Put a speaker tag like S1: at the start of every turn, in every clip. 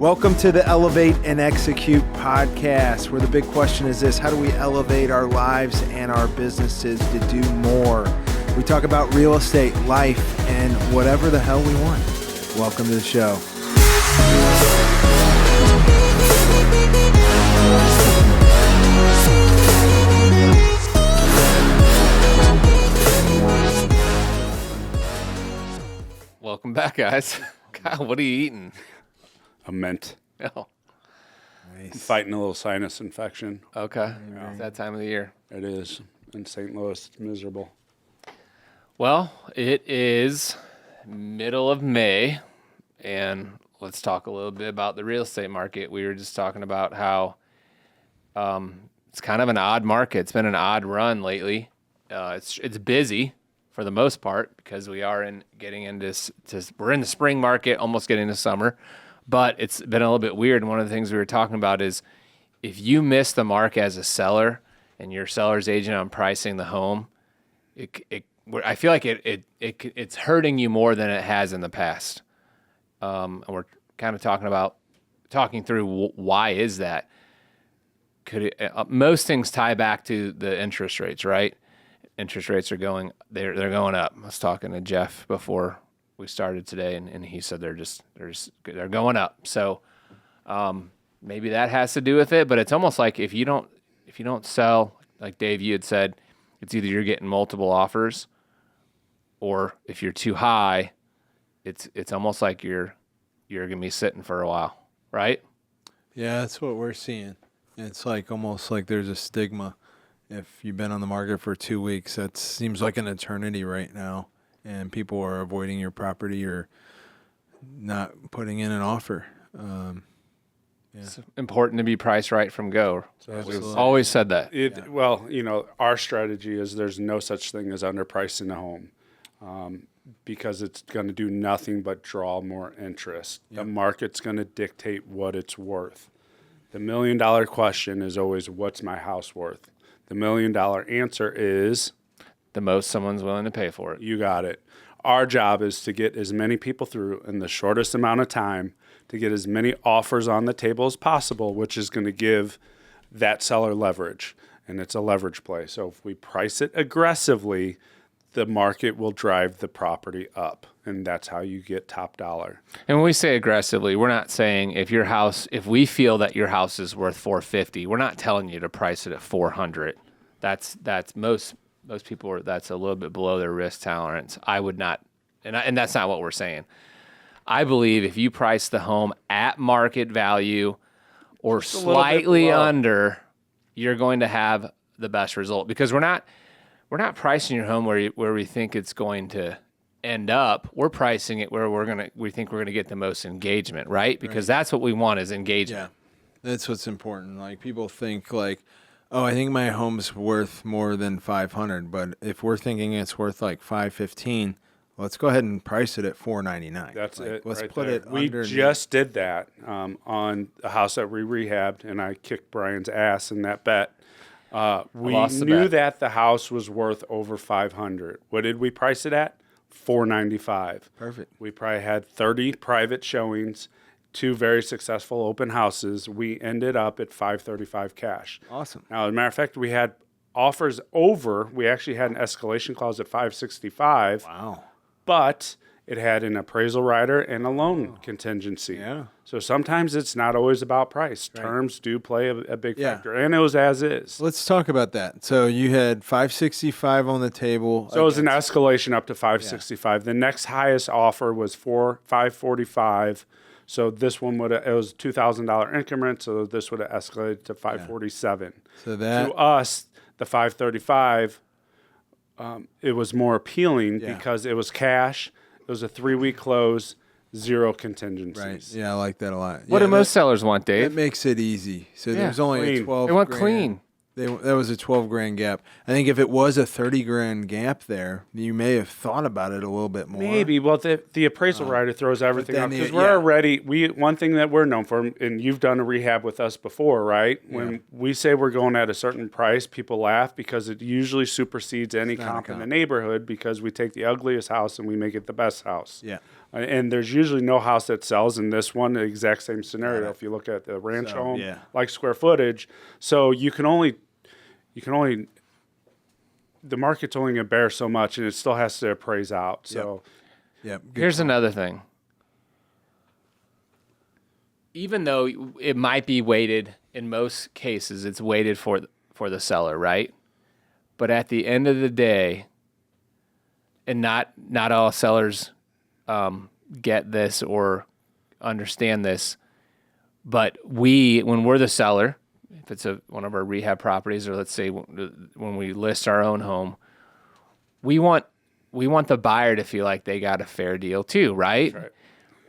S1: Welcome to the Elevate and Execute podcast, where the big question is this: how do we elevate our lives and our businesses to do more? We talk about real estate, life, and whatever the hell we want. Welcome to the show.
S2: Welcome back, guys. Kyle, what are you eating?
S3: A mint.
S2: Oh,
S3: I'm fighting a little sinus infection.
S2: okay. It's that time of the year.
S3: It is. In St. Louis, it's miserable.
S2: Well, it is middle of May, and let's talk a little bit about the real estate market. We were just talking about how it's kind of an odd market. It's been an odd run lately. It's busy for the most part because we are we're in the spring market, almost getting to summer. But it's been a little bit weird. And one of the things we were talking about is if you miss the mark as a seller and your seller's agent on pricing the home, I feel like it's hurting you more than it has in the past. And we're kind of talking through why is that? Most things tie back to the interest rates, right? Interest rates are going up. I was talking to Jeff before we started today, and he said they're going up. So maybe that has to do with it, but it's almost like if you don't sell, like Dave, you had said, it's either you're getting multiple offers, or if you're too high, it's almost like you're gonna be sitting for a while, right?
S1: Yeah, that's what we're seeing. It's like almost like there's a stigma. If you've been on the market for 2 weeks, that seems like an eternity right now. And people are avoiding your property or not putting in an offer.
S2: It's important to be priced right from go. We've always said that.
S3: Well, our strategy is there's no such thing as underpricing a home because it's going to do nothing but draw more interest. Yep. The market's going to dictate what it's worth. The $1 million question is always, what's my house worth? The $1 million answer is
S2: the most someone's willing to pay for it.
S3: You got it. Our job is to get as many people through in the shortest amount of time to get as many offers on the table as possible, which is going to give that seller leverage. And it's a leverage play. So if we price it aggressively, the market will drive the property up. And that's how you get top dollar.
S2: And when we say aggressively, we're not saying if we feel that your house is worth $450, we're not telling you to price it at $400. That's most people that's a little bit below their risk tolerance. I would not, and that's not what we're saying. I believe if you price the home at market value or slightly under, you're going to have the best result, because we're not pricing your home where we think it's going to end up. We're pricing it where we think we're gonna get the most engagement, right? Because that's what we want, is engagement.
S1: Yeah, that's what's important. Like, people think like, oh, I think my home's worth more than $500, but if we're thinking it's worth like $515, let's go ahead and price it at $499.
S3: That's it.
S1: Let's
S3: right
S1: put
S3: there.
S1: it.
S3: We just did that on a house that we rehabbed, and I kicked Brian's ass in that bet. We knew that the house was worth over $500. What did we price it at? $495.
S1: Perfect.
S3: We probably had 30 private showings. 2 very successful open houses. We ended up at $535 cash.
S1: Awesome.
S3: Now, as a matter of fact, we had offers over. We actually had an escalation clause at $565.
S1: Wow.
S3: But it had an appraisal rider and a loan contingency.
S1: Yeah.
S3: So sometimes it's not always about price.
S1: Right.
S3: Terms do play a big factor, and it was as is.
S1: Let's talk about that. So you had $565 on the table.
S3: So it was an escalation up to $565. Yeah. The next highest offer was $545. So this one it was $2,000 increment. So this would have escalated to $547.
S1: Yeah. So that
S3: to us, the $535, it was more appealing because it was cash. It was a 3-week close, 0 contingencies.
S1: Right. Yeah, I like that a lot.
S2: What do most sellers want, Dave?
S1: It makes it easy. So there's only a 12.
S2: They want clean.
S1: That was a $12,000 gap. I think if it was a $30,000 gap there, you may have thought about it a little bit more.
S3: Maybe. Well, the appraisal rider throws everything up because we're already. One thing that we're known for, and you've done a rehab with us before, right? When we say we're going at a certain price, people laugh because it usually supersedes any comp in the neighborhood, because we take the ugliest house and we make it the best house.
S1: Yeah.
S3: And there's usually no house that sells in this one, the exact same scenario. If you look at the ranch
S1: So,
S3: home,
S1: yeah.
S3: like square footage. So you can only, the market's only going to bear so much, and it still has to appraise out. So
S1: Yep. Good
S2: Here's
S1: call.
S2: another thing. Even though it might be weighted, in most cases, it's weighted for the seller, right? But at the end of the day, and not all sellers get this or understand this, but when we're the seller, if it's one of our rehab properties, or let's say when we list our own home, we want the buyer to feel like they got a fair deal too, right?
S3: That's right.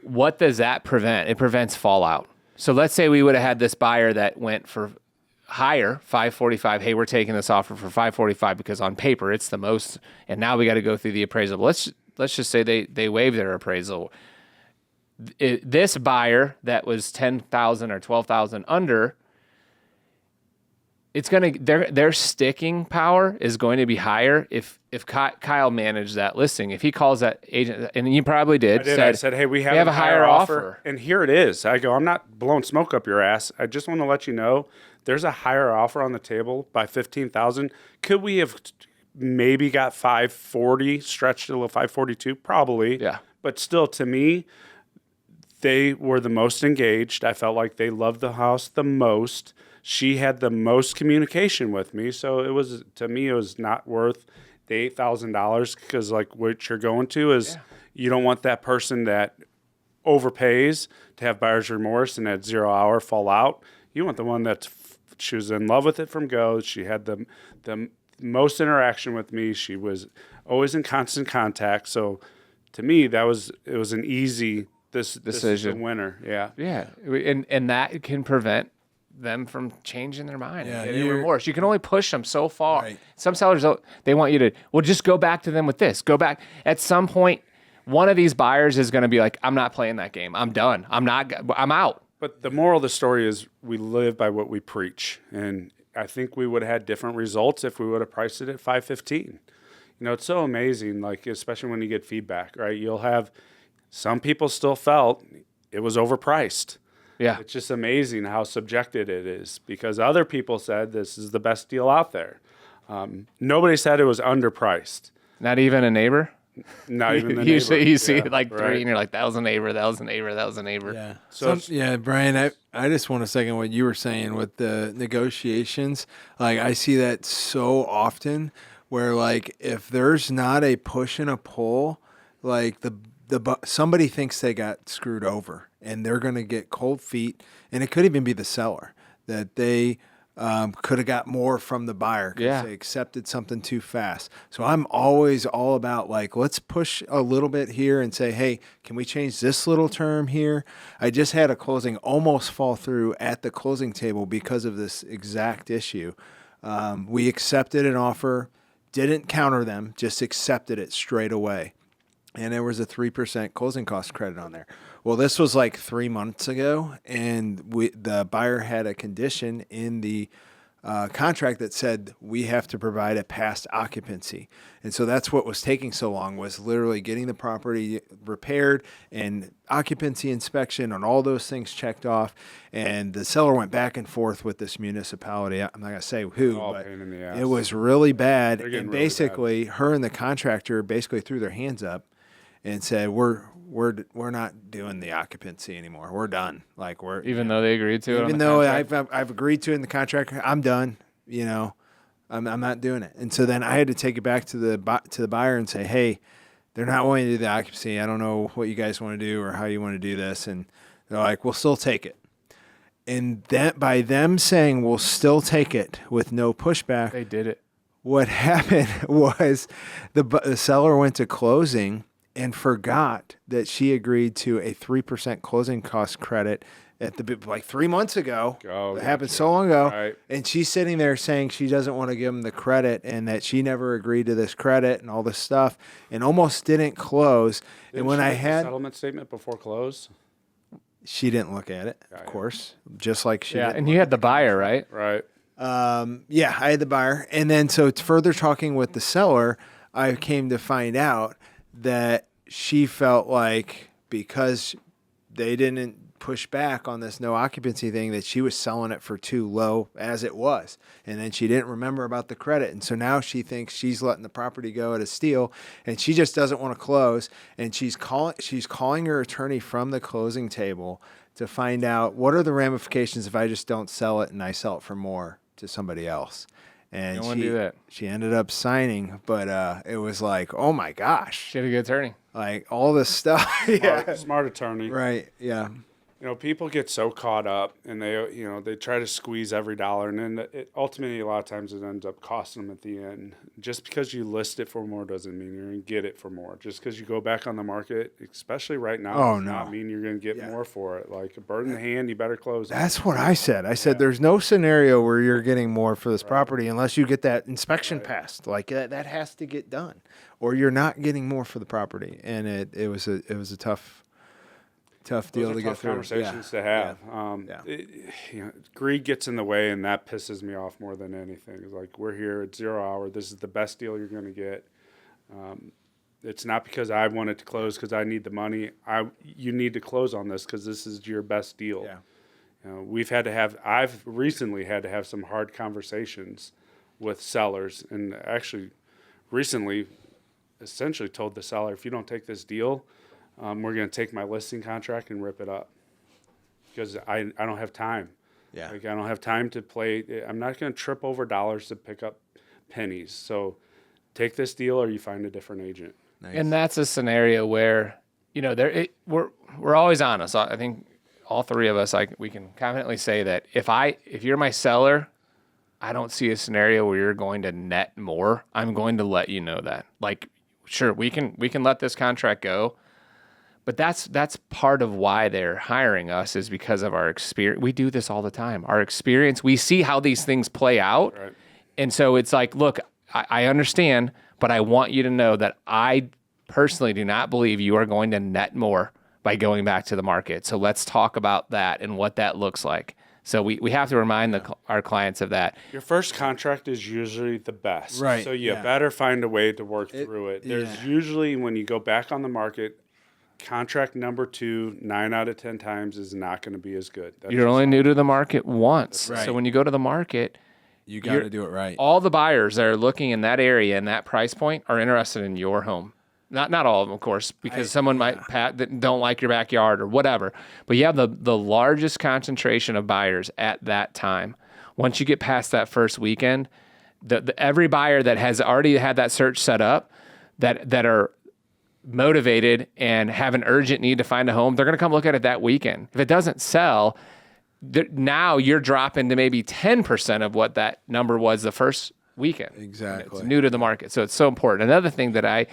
S2: What does that prevent? It prevents fallout. So let's say we would have had this buyer that went for higher, 545. Hey, we're taking this offer for 545 because on paper it's the most, and now we got to go through the appraisal. Let's just say they waive their appraisal. This buyer that was 10,000 or 12,000 under, it's gonna their sticking power is going to be higher if Kyle managed that listing. If he calls that agent, and you probably did,
S3: I said, hey, we have
S2: a higher offer,
S3: and here it is. I go, I'm not blowing smoke up your ass. I just want to let you know there's a higher offer on the table by 15,000. Could we have maybe got 540, stretched to 542? Probably.
S2: Yeah.
S3: But still, to me, they were the most engaged. I felt like they loved the house the most. She had the most communication with me, so it was, to me, it was not worth the $8,000, because like what you're going to is you don't want that person that overpays to have buyer's remorse and at 0 hour fall out. You want the one she was in love with it from go. She had the most interaction with me. She was always in constant contact. So to me, it was an easy decision. This is the winner. Yeah.
S2: Yeah, and that can prevent them from changing their mind
S1: Yeah,
S2: and getting remorse. You can only push them so far.
S1: Right.
S2: Some sellers, they want you to, well, just go back to them with this. Go back. At some point, one of these buyers is going to be like, I'm not playing that game. I'm done. I'm out.
S3: But the moral of the story is we live by what we preach. And I think we would have had different results if we would have priced it at 515. It's so amazing, like, especially when you get feedback, right? You'll have some people still felt it was overpriced.
S2: Yeah.
S3: It's just amazing how subjective it is, because other people said this is the best deal out there. Nobody said it was underpriced.
S2: Not even a neighbor?
S3: Not even the
S2: you
S3: neighbor.
S2: You see
S3: Yeah,
S2: like
S3: right.
S2: three, and you're like, that was a neighbor, that was a neighbor, that was a neighbor.
S1: Yeah.
S3: So
S1: Yeah, Brian, I just want to second what you were saying with the negotiations. Like, I see that so often where, like, if there's not a push and a pull, like somebody thinks they got screwed over and they're going to get cold feet. And it could even be the seller, that they could have got more from the buyer because they accepted something too fast. So I'm always all about, like, let's push a little bit here and say, hey, can we change this little term here? I just had a closing almost fall through at the closing table because of this exact issue. We accepted an offer, didn't counter them, just accepted it straight away. And there was a 3% closing cost credit on there. Well, this was like 3 months ago, and the buyer had a condition in the contract that said we have to provide a past occupancy. And so that's what was taking so long, was literally getting the property repaired and occupancy inspection and all those things checked off. And the seller went back and forth with this municipality. I'm not going to say who, but
S3: pain in the ass.
S1: it was really bad.
S3: They're getting
S1: And
S3: really
S1: basically, her and the contractor basically threw their hands up and said, we're not doing the occupancy anymore. We're done. Like,
S2: Even though they agreed to it.
S1: even though I've agreed to it in the contract, I'm done. I'm not doing it. And so then I had to take it back to the buyer and say, hey, they're not wanting to do the occupancy. I don't know what you guys want to do or how you want to do this. And they're like, we'll still take it. And that, by them saying we'll still take it with no pushback,
S2: They did it.
S1: what happened was the seller went to closing and forgot that she agreed to a 3% closing cost credit at like 3 months ago.
S3: Oh,
S1: It happened
S3: gotcha.
S1: so long ago.
S3: Right.
S1: And she's sitting there saying she doesn't want to give them the credit and that she never agreed to this credit and all this stuff and almost didn't close. And when
S3: Didn't
S1: I
S3: she make the
S1: had,
S3: settlement statement before close,
S1: she didn't look at it, of course, just like she
S2: Yeah,
S1: didn't
S2: and
S1: look
S2: you
S1: at
S2: had the buyer, right?
S3: right?
S1: Yeah, I had the buyer. And then so further talking with the seller, I came to find out that she felt like because they didn't push back on this no occupancy thing, that she was selling it for too low as it was. And then she didn't remember about the credit. And so now she thinks she's letting the property go at a steal, and she just doesn't want to close. And she's calling her attorney from the closing table to find out what are the ramifications if I just don't sell it and I sell it for more to somebody else. And
S2: Don't want to do that.
S1: she ended up signing, but it was like, oh my gosh,
S2: She had a good attorney.
S1: like all this stuff. Yeah.
S3: Smart attorney.
S1: Right. Yeah.
S3: You know, people get so caught up, and they try to squeeze every dollar, and then ultimately a lot of times it ends up costing them at the end. Just because you list it for more doesn't mean you're going to get it for more. Just because you go back on the market, especially right now, does not mean you're going to get more for it. Like a bird in the hand, you better close.
S1: That's what I said. I said there's no scenario where you're getting more for this property unless you get that inspection passed. Like that has to get done, or you're not getting more for the property. And it was a tough deal to get through.
S3: Conversations to have. Greed gets in the way, and that pisses me off more than anything. It's like, we're here at 0 hour. This is the best deal you're going to get. It's not because I want it to close because I need the money. You need to close on this because this is your best deal. Yeah. I've recently had to have some hard conversations with sellers, and actually recently essentially told the seller, if you don't take this deal, we're going to take my listing contract and rip it up because I don't have time.
S1: Yeah.
S3: Like, I don't have time to play. I'm not going to trip over dollars to pick up pennies. So take this deal or you find a different agent.
S1: Nice.
S2: And that's a scenario where, we're always honest. I think all three of us, we can confidently say that if you're my seller, I don't see a scenario where you're going to net more. I'm going to let you know that. Like, sure, we can let this contract go. But that's part of why they're hiring us, is because of our experience. We do this all the time. Our experience, we see how these things play out.
S3: Right.
S2: And so it's like, look, I understand, but I want you to know that I personally do not believe you are going to net more by going back to the market. So let's talk about that and what that looks like. So we have to remind our clients of that.
S3: Your first contract is usually the best.
S1: Right.
S3: So you better find a way to work through it. There's usually, when you go back on the market, contract number 2, 9 out of 10 times is not going to be as good.
S2: You're only new to the market once.
S1: Right.
S2: So when you go to the market,
S1: You got to do it right.
S2: all the buyers that are looking in that area and that price point are interested in your home. Not all of them, of course, because someone might that don't like your backyard or whatever. But you have the largest concentration of buyers at that time. Once you get past that first weekend, every buyer that has already had that search set up, that are motivated and have an urgent need to find a home, they're going to come look at it that weekend. If it doesn't sell, now you're dropping to maybe 10% of what that number was the first weekend.
S1: Exactly.
S2: It's new to the market. So it's so important. Another thing that I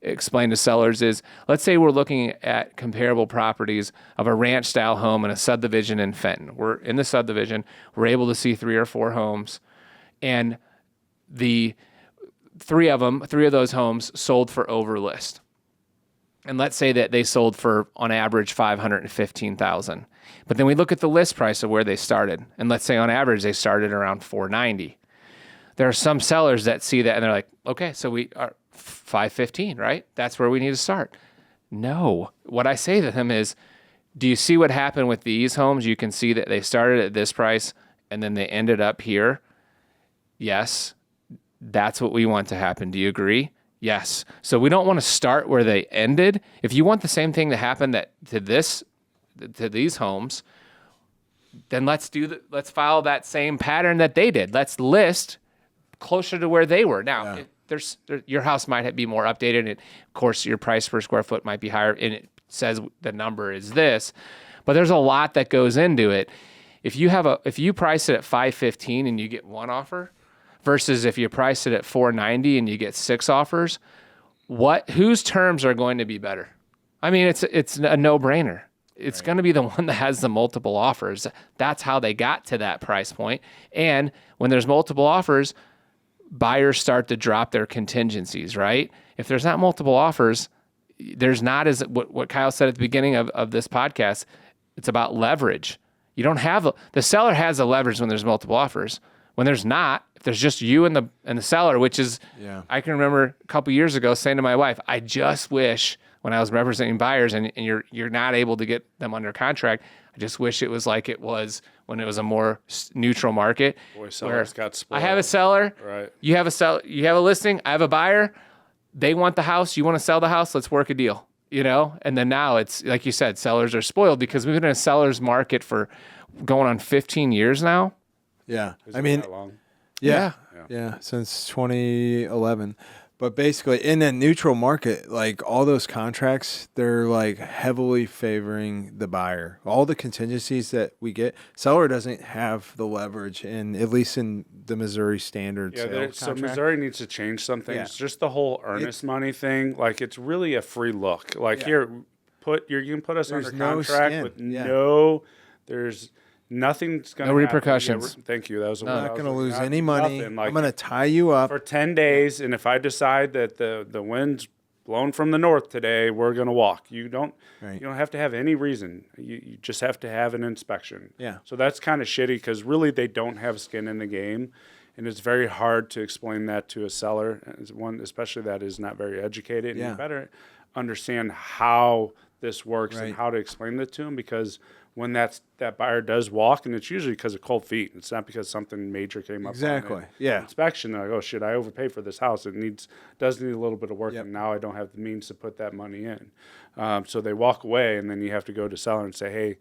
S2: explain to sellers is, let's say we're looking at comparable properties of a ranch style home in a subdivision in Fenton. We're in the subdivision. We're able to see 3 or 4 homes, and the three of those homes sold for over list. And let's say that they sold for, on average, $515,000. But then we look at the list price of where they started, and let's say on average they started around $490. There are some sellers that see that and they're like, okay, so we are $515, right? That's where we need to start. No. What I say to them is, do you see what happened with these homes? You can see that they started at this price and then they ended up here. Yes, that's what we want to happen. Do you agree? Yes. So we don't want to start where they ended. If you want the same thing to happen to these homes, then let's follow that same pattern that they did. Let's list closer to where they were. Now, your house might be more updated, and of course your price per square foot might be higher, and it says the number is this, but there's a lot that goes into it. If you price it at $515 and you get 1 offer, versus if you price it at $490 and you get 6 offers, whose terms are going to be better? I mean, it's a no-brainer. It's going to be the one that has the multiple offers. That's how they got to that price point. And when there's multiple offers, buyers start to drop their contingencies, right? If there's not multiple offers, there's not, as what Kyle said at the beginning of this podcast, it's about leverage. You don't have the seller has a leverage when there's multiple offers. When there's not, if there's just you and the seller, which is, I can remember a couple years ago saying to my wife, I just wish when I was representing buyers, and you're not able to get them under contract. I just wish it was like it was when it was a more neutral market.
S3: Boy, sellers got spoiled.
S2: I have a seller.
S3: Right.
S2: You have a listing. I have a buyer. They want the house. You want to sell the house. Let's work a deal. And then now it's like you said, sellers are spoiled because we've been in a seller's market for going on 15 years now.
S1: Yeah.
S3: Is
S1: I
S3: it
S1: mean,
S3: that long?
S1: yeah, since 2011. But basically, in that neutral market, like all those contracts, they're like heavily favoring the buyer. All the contingencies that we get, seller doesn't have the leverage, and at least in the Missouri standard sales
S3: So
S1: contract.
S3: Missouri needs to change some things.
S1: Yeah.
S3: Just the whole earnest money thing, like it's really a free look. Like here, you can put us
S1: There's
S3: under
S1: no
S3: contract
S1: skin.
S3: with
S1: Yeah.
S3: there's nothing's going to
S2: No repercussions.
S3: Thank you. That was
S1: I'm not going to lose any money.
S3: Nothing.
S1: I'm going to tie you up.
S3: For 10 days, and if I decide that the wind's blown from the north today, we're going to walk. You don't have to have any reason. You just have to have an inspection.
S1: Yeah.
S3: So that's kind of shitty because really they don't have skin in the game, and it's very hard to explain that to a seller, especially that is not very educated.
S1: Yeah.
S3: And you better understand how this works
S1: Right.
S3: and how to explain it to them, because when that buyer does walk, and it's usually because of cold feet. It's not because something major came up.
S1: Exactly.
S3: On it.
S1: Yeah.
S3: Inspection. They're like, oh shit, I overpaid for this house. It does need a little bit of work,
S1: Yep.
S3: and now I don't have the means to put that money in. So they walk away, and then you have to go to seller and say, hey,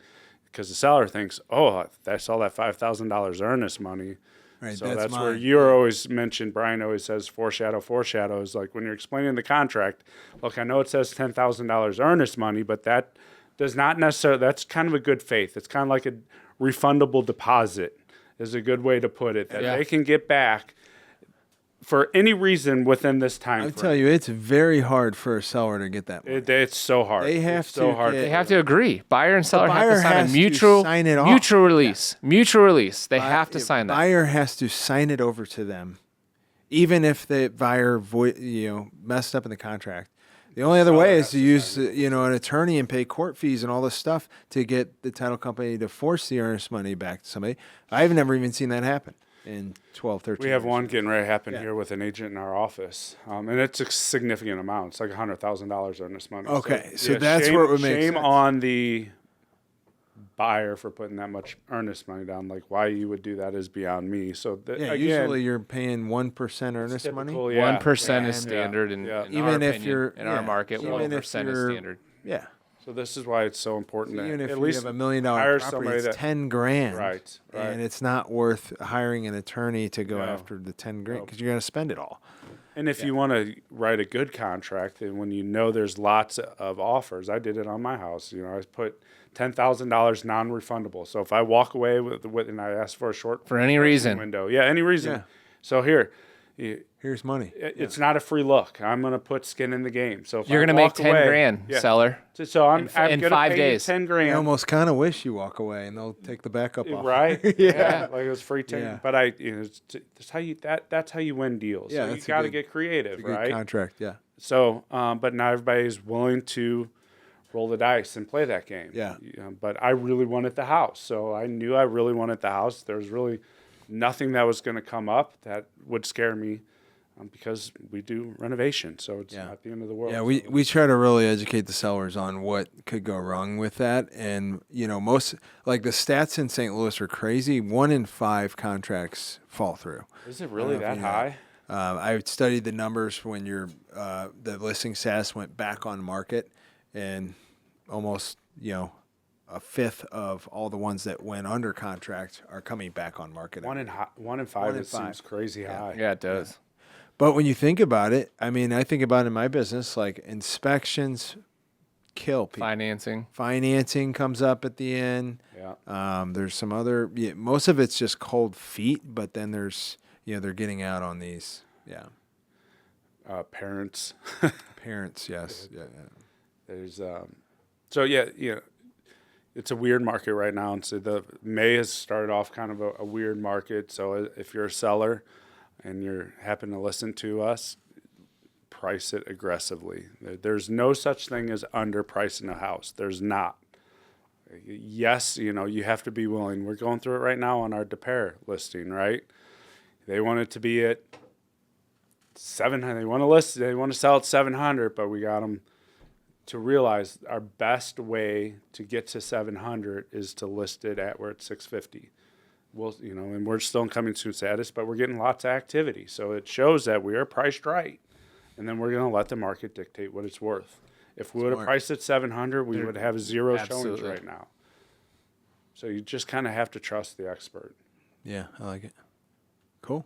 S3: because the seller thinks, oh, I saw that $5,000 earnest money.
S1: Right,
S3: So
S1: that's
S3: that's where
S1: mine.
S3: you're always mentioned. Brian always says foreshadow is like when you're explaining the contract. Look, I know it says $10,000 earnest money, but that does not necessarily. That's kind of a good faith. It's kind of like a refundable deposit, is a good way to put it. That they can get back for any reason within this time
S1: I
S3: frame.
S1: tell you, it's very hard for a seller to get that money.
S3: It's so hard.
S1: They have
S3: It's so
S1: to
S3: hard.
S1: get-
S2: They have to agree. Buyer and seller have
S1: buyer
S2: to sign
S1: has
S2: a
S1: to
S2: mutual
S1: sign it off.
S2: mutual release. Mutual release. They have to sign that.
S1: Buyer has to sign it over to them, even if the buyer messed up in the contract. The only other way is to use an attorney and pay court fees and all this stuff to get the title company to force the earnest money back to somebody. I've never even seen that happen in 12, 13
S3: We have
S1: years.
S3: one getting ready to happen
S1: Yeah.
S3: here with an agent in our office, and it's a significant amount. It's like $100,000 earnest money.
S1: Okay, so that's where it would make
S3: shame
S1: sense.
S3: on the buyer for putting that much earnest money down. Like why you would do that is beyond me. So
S1: Yeah,
S3: again,
S1: usually you're paying 1% earnest money.
S3: typical, yeah.
S2: 1% is
S1: And,
S2: standard in
S1: Even
S2: our
S1: if
S2: opinion.
S1: you're
S2: In our market,
S1: even
S2: 1%
S1: if
S2: is
S1: you're-
S2: standard.
S1: Yeah.
S3: So this is why it's so important to
S1: Even if
S3: at
S1: you
S3: least
S1: have $1 million
S3: hire
S1: property,
S3: somebody
S1: it's
S3: that
S1: 10 grand.
S3: Right.
S1: And it's not worth hiring an attorney to go
S3: No.
S1: after the 10 grand because you're going to spend it all.
S3: And if you want to write a good contract, and when you know there's lots of offers, I did it on my house. I put $10,000 non-refundable. So if I walk away with and I ask for a short
S2: For any reason.
S3: window, any reason.
S1: Yeah.
S3: So here,
S1: Here's money.
S3: it's not a free look. I'm going to put skin in the game. So if
S2: You're
S3: I
S2: going to make
S3: walk
S2: 10
S3: away-
S2: grand,
S3: yeah.
S2: seller.
S3: So I'm
S2: in
S3: going to
S2: 5
S3: pay
S2: days.
S3: you 10
S1: I
S3: grand.
S1: almost kind of wish you walk away and they'll take the backup off.
S3: Right?
S1: Yeah.
S3: Like it was free 10.
S1: Yeah.
S3: But that's how you win deals.
S1: Yeah,
S3: So you
S1: that's a
S3: got to
S1: good-
S3: get creative,
S1: It's a good
S3: right?
S1: contract. Yeah.
S3: So, but not everybody's willing to roll the dice and play that game.
S1: Yeah.
S3: But I really wanted the house. So I knew I really wanted the house. There was really nothing that was going to come up that would scare me because we do renovation. So it's not the end of the world.
S1: Yeah, we try to really educate the sellers on what could go wrong with that. And, most, like the stats in St. Louis are crazy. 1 in 5 contracts fall through.
S3: Is it really that high?
S1: I studied the numbers when the listing status went back on market, and almost, a fifth of all the ones that went under contract are coming back on market.
S3: 1 in 5.
S1: One in
S3: It
S1: five.
S3: seems crazy high.
S2: Yeah, it does.
S1: But when you think about it, I think about it in my business, like inspections kill people. Financing comes up at the end.
S3: Yeah.
S1: There's some other, most of it's just cold feet, but then there's, they're getting out on these. Yeah.
S3: Parents.
S1: Parents, yes. Yeah.
S3: There's it's a weird market right now, and so the May has started off kind of a weird market. So if you're a seller and you're happen to listen to us, price it aggressively. There's no such thing as underpricing a house. There's not. Yes, you have to be willing. We're going through it right now on our Depair listing, right? They want it to be at 700. They want to sell at 700, but we got them to realize our best way to get to 700 is to list it at where it's 650. We'll, and we're still in coming soon status, but we're getting lots of activity. So it shows that we are priced right. And then we're going to let the market dictate what it's worth. If we would have priced at 700, we would have zero showings right now. So you just kind of have to trust the expert.
S1: Yeah, I like it. Cool.